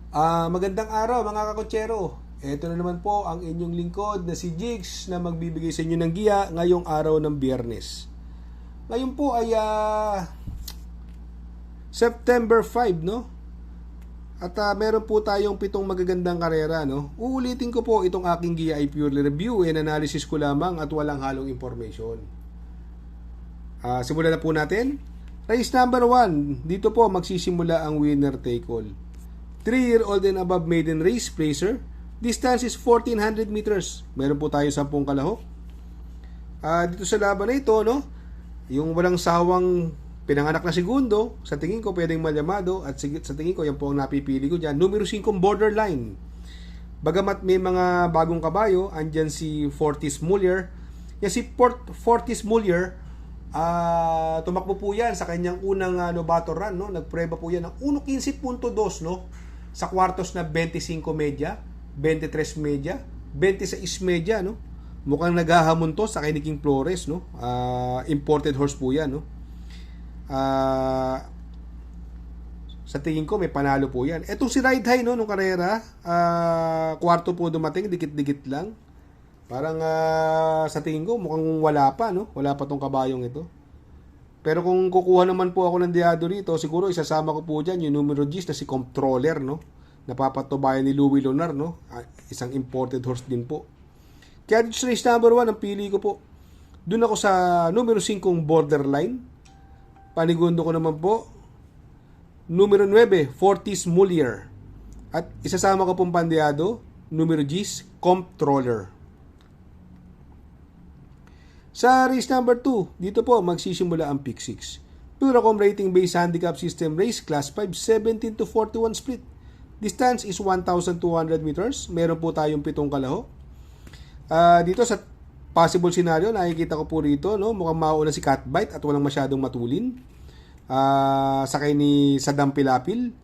Magandang araw mga kakotsero. Ito na naman po ang inyong lingkod na si Jigs na magbibigay sa inyo ng giya ngayong araw ng Biyernes. Ngayon po ay September 5, no? At meron po tayong 7 magagandang karera, no? Uulitin ko po itong aking giya ay purely review and analysis ko lamang at walang halong information. Simulan na po natin. Race number 1. Dito po magsisimula ang winner take all. 3-year-old and above maiden race, Placer. Distance is 1,400 meters. Meron po tayo 10 kalahok. Dito sa laban na ito, no? Yung walang sawang pinanganak na segundo, sa tingin ko pwedeng malyamado at sa tingin ko yan po ang napipili ko dyan. Numero 5, Borderline. Bagamat may mga bagong kabayo, andyan si Fortis Muller. Yan si Fortis Muller, tumakbo po yan sa kanyang unang novator run, no? Nagpreba po yan ng 1.15.2, no? Sa kwartos na 25 media, 23 media, 26 media, no? Mukhang naghahamon to sa kay King Flores, no? Imported horse po yan, no? Sa tingin ko may panalo po yan. Etong si Ride High, no, nung karera, kwarto po dumating, dikit-dikit lang. Parang sa tingin ko mukhang wala pa, no? Wala pa tong kabayong ito. Pero kung kukuha naman po ako ng diado rito, siguro isasama ko po dyan yung numero 10 na si Comptroller, no? Napapatubayan ni Louis Lunar, no? Isang imported horse din po. Kaya dito sa race number 1, ang pili ko po, doon ako sa numero 5 Borderline. Panigundo ko naman po, numero 9, Fortis Muller. At isasama ko pong pandiado, numero 10, Comptroller. Sa race number 2, dito po magsisimula ang pick 6. Puracom rating based handicap system race, class 5, 17-41 split. Distance is 1,200 meters. Meron po tayong 7 kalahok. Dito sa possible scenario, nakikita ko po rito, no, mukhang mauna si Catbite at walang masyadong matulin. Sakay ni Saddam Pilapil.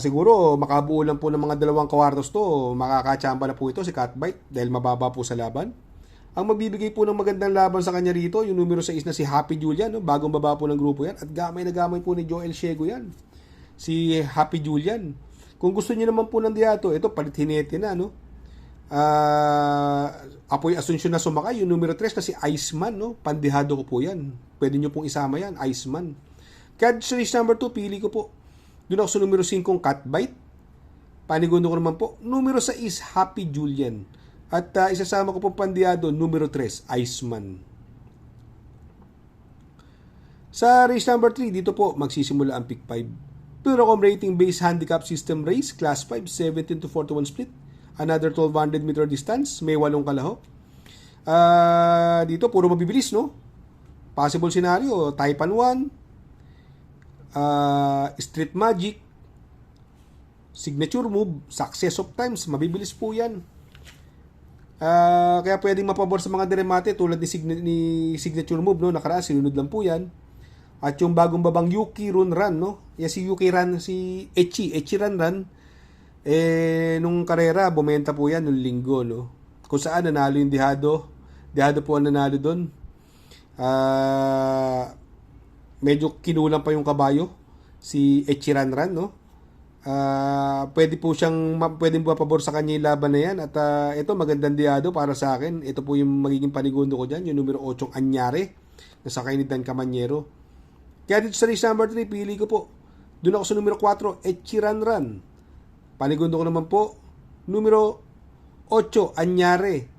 Siguro makabuo lang po ng mga 2 kwartos to. Makakachamba na po ito si Catbite dahil mababa po sa laban. Ang magbibigay po ng magandang laban sa kanya rito, yung numero 6 na si Happy Julian, no? Bagong baba po ng grupo yan. At gamay na gamay po ni Joel Ciego yan. Si Happy Julian. Kung gusto niyo naman po ng diato, ito, palit hinete na, no? Apoy Asunsyon na sumakay, yung numero 3 na si Iceman, no? Pandihado ko po yan. Pwede niyo pong isama yan, Iceman. Kaya sa race number 2, pili ko po. Doon ako sa numero 5, Catbite. Panigundo ko naman po, numero 6, Happy Julian. At isasama ko po pandiado, numero 3, Iceman. Sa race number 3, dito po magsisimula ang pick 5. Puracom rating based handicap system race, class 5, 17-41 split. Another 1,200 meter distance, may 8 kalahok. Dito, puro mabibilis, no? Possible scenario, Taipan 1, Street Magic, Signature Move, Success of Times, mabibilis po yan. Kaya pwedeng mapabor sa mga deremate tulad ni Signature Move, no? Nakaraan, sinunod lang po yan. At yung bagong babang Yuki Run Run, no? Yan si Yuki Run, si Echi Run Run. Nung karera, bumenta po yan nung linggo, no? Kung saan nanalo yung Dihado. Dihado po ang nanalo doon. Medyo kinulang pa yung kabayo, si Echi Run Run, no? Pwede po mapabor sa kanya yung laban na yan. At ito, magandang diado para sa akin. Ito po yung magiging panigundo ko dyan, yung numero 8 Anyare, na sakay ni Dan Camanyero. Kaya dito sa race number 3, pili ko po, doon ako sa numero 4, Echiran Run. Panigundo ko naman po, numero 8 Anyare.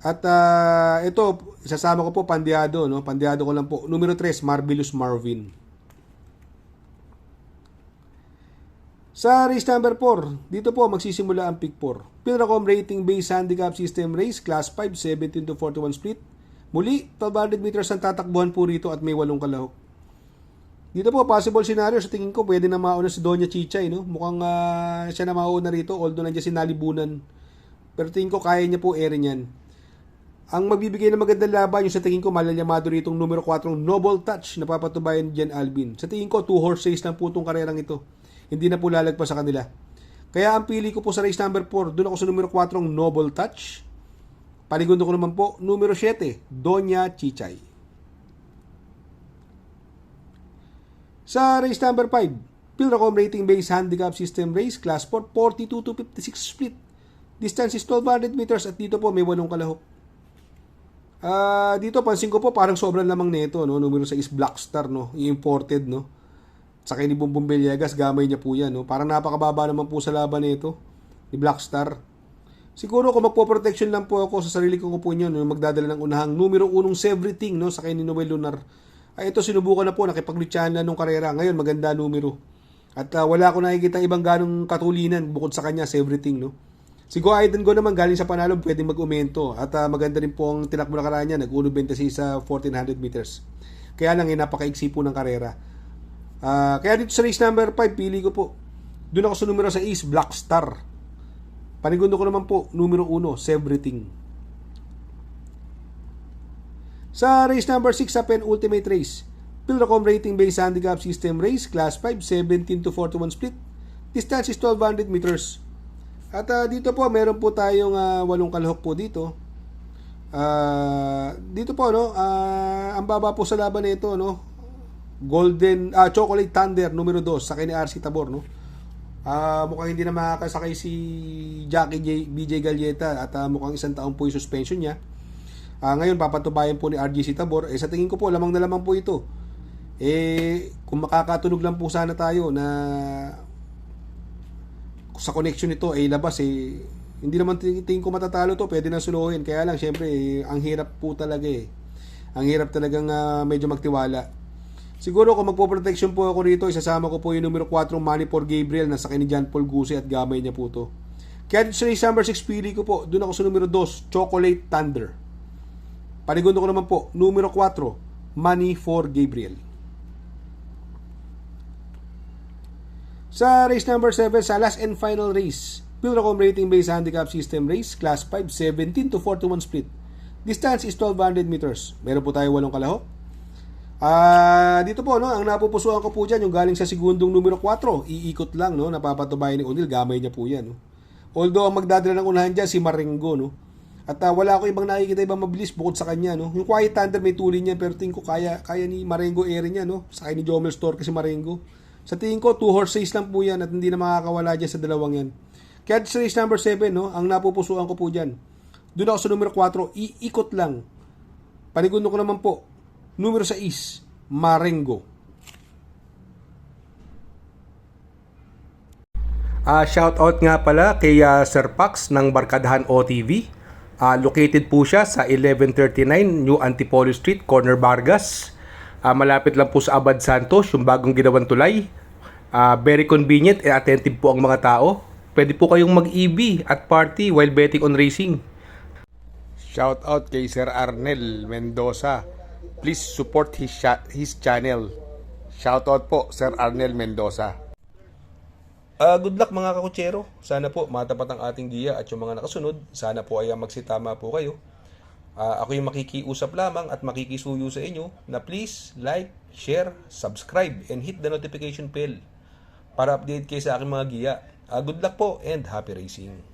At ito, isasama ko po pandiado, no? Pandiado ko lang po. Numero 3, Marvelous Marvin. Sa race number 4, dito po magsisimula ang pick 4. Puracom rating based handicap system race, class 5, 17-41 split. Muli, 1,200 meters ang tatakbuhan po rito at may 8 kalahok. Dito po, possible scenario, sa tingin ko, pwede na mauna si Doña Chichay, no? Mukhang siya na mauna rito, although nandiyan si Nalibunan. Pero tingin ko, kaya niya po ere niyan. Ang magbibigay ng magandang laban, yung sa tingin ko malalyamado rito yung numero 4, Noble Touch, na papatubayan ni Jen Alvin. Sa tingin ko, 2 horse race lang po itong karerang ito. Hindi na po lalagpas sa kanila. Kaya ang pili ko po sa race number 4, doon ako sa numero 4, Noble Touch. Panigundo ko naman po, numero 7, Doña Chichay. Sa race number 5, Pilracom Rating Base Handicap System Race, Class 4, 42 to 56 split. Distance is 1200 meters at dito po may 8 kalahok. Dito pansin ko po parang sobrang lamang nito, no? Numero 6 Blackstar, no? Imported, no? Sa kay ni Bumbong Villegas, gamay niya po yan, no? Parang napakababa naman po sa laban nito ni Blackstar. Siguro kung magpo-protection lang po ako sa sarili ko po niyo, no? Magdadala ng unahang numero 1 Everything, no? Sa kay ni Noel Lunar. Ay ito sinubukan na po, nakipaglutsyahan na nung karera. Ngayon maganda numero. At wala ko nakikita ibang ganong katulinan bukod sa kanya sa Everything, no? Si Go Aiden Go naman galing sa panalo, pwedeng mag-umento. At maganda rin po ang tinakbo na karanya, nag-1.26 sa 1400 meters. Kaya lang, napakaiksi po ng karera. Kaya dito sa race number 5, pili ko po. Doon ako sa numero 6, Blackstar. Panigundo ko naman po, numero 1, Everything. Sa race number 6 sa penultimate race, Pilracom Rating Base Handicap System Race, Class 5, 17 to 41 split. Distance is 1200 meters. At dito po, meron po tayong 8 kalahok po dito. Dito po, no, ang baba po sa laban nito, no, Chocolate Thunder, numero 2, sakay ni RC Tabor, no. Mukhang hindi na makakasakay si BJ Galleta at mukhang 1 taon po yung suspension niya. Ngayon, papatubayan po ni RGC Tabor. Sa tingin ko po, lamang na lamang po ito. Kung makakatunog lang po sana tayo na sa connection nito ay labas, hindi naman tingin ko matatalo to, pwede na suluhin. Kaya lang, syempre, ang hirap po talaga Ang hirap talagang medyo magtiwala. Siguro kung magpo-protection po ako rito, isasama ko po yung numero 4, Money for Gabriel, na sa kay ni John Paul Guse at gamay niya po to. Kaya sa race number 6, pili ko po, doon ako sa numero 2, Chocolate Thunder. Panigundo ko naman po, numero 4, Money for Gabriel. Sa race number 7, sa last and final race, Pilracom Rating Base Handicap System Race, Class 5, 17 to 41 split. Distance is 1200 meters. Meron po tayo 8 kalahok. Dito po, no, ang napupusuan ko po dyan, yung galing sa segundong numero 4, iikot lang, no, napapatubayan ni O'Neal, gamay niya po yan, no. Although, ang magdadala ng unahan dyan, si Marengo, no. At wala ko ibang nakikita ibang mabilis bukod sa kanya, no. Yung Quiet Thunder may tulin niya, pero tingin ko kaya ni Marengo niya, no. Sakay ni Jomel Store kasi Marengo. Sa tingin ko, 2 horse race lang po yan at hindi na makakawala dyan sa dalawang yan. Kaya sa race number 7, no, ang napupusuan ko po dyan, doon ako sa numero 4, iikot lang. Panigundo ko naman po, numero 6, Marengo. Shout out nga pala kay Sir Pax ng Barkadahan OTV. Located po siya sa 1139 New Antipolo Street, Corner Vargas. Malapit lang po sa Abad Santos, yung bagong ginawang tulay. Very convenient and attentive po ang mga tao. Pwede po kayong mag-EB at party while betting on racing. Shout out kay Sir Arnel Mendoza. Please support his channel. Shout out po, Sir Arnel Mendoza. Good luck mga kakutsero. Sana po matapat ang ating giya at yung mga nakasunod, sana po ay magsitama po kayo. Ako yung makikiusap lamang at makikisuyo sa inyo na please like, share, subscribe, and hit the notification bell para update kayo sa aking mga giya. Good luck po and happy racing.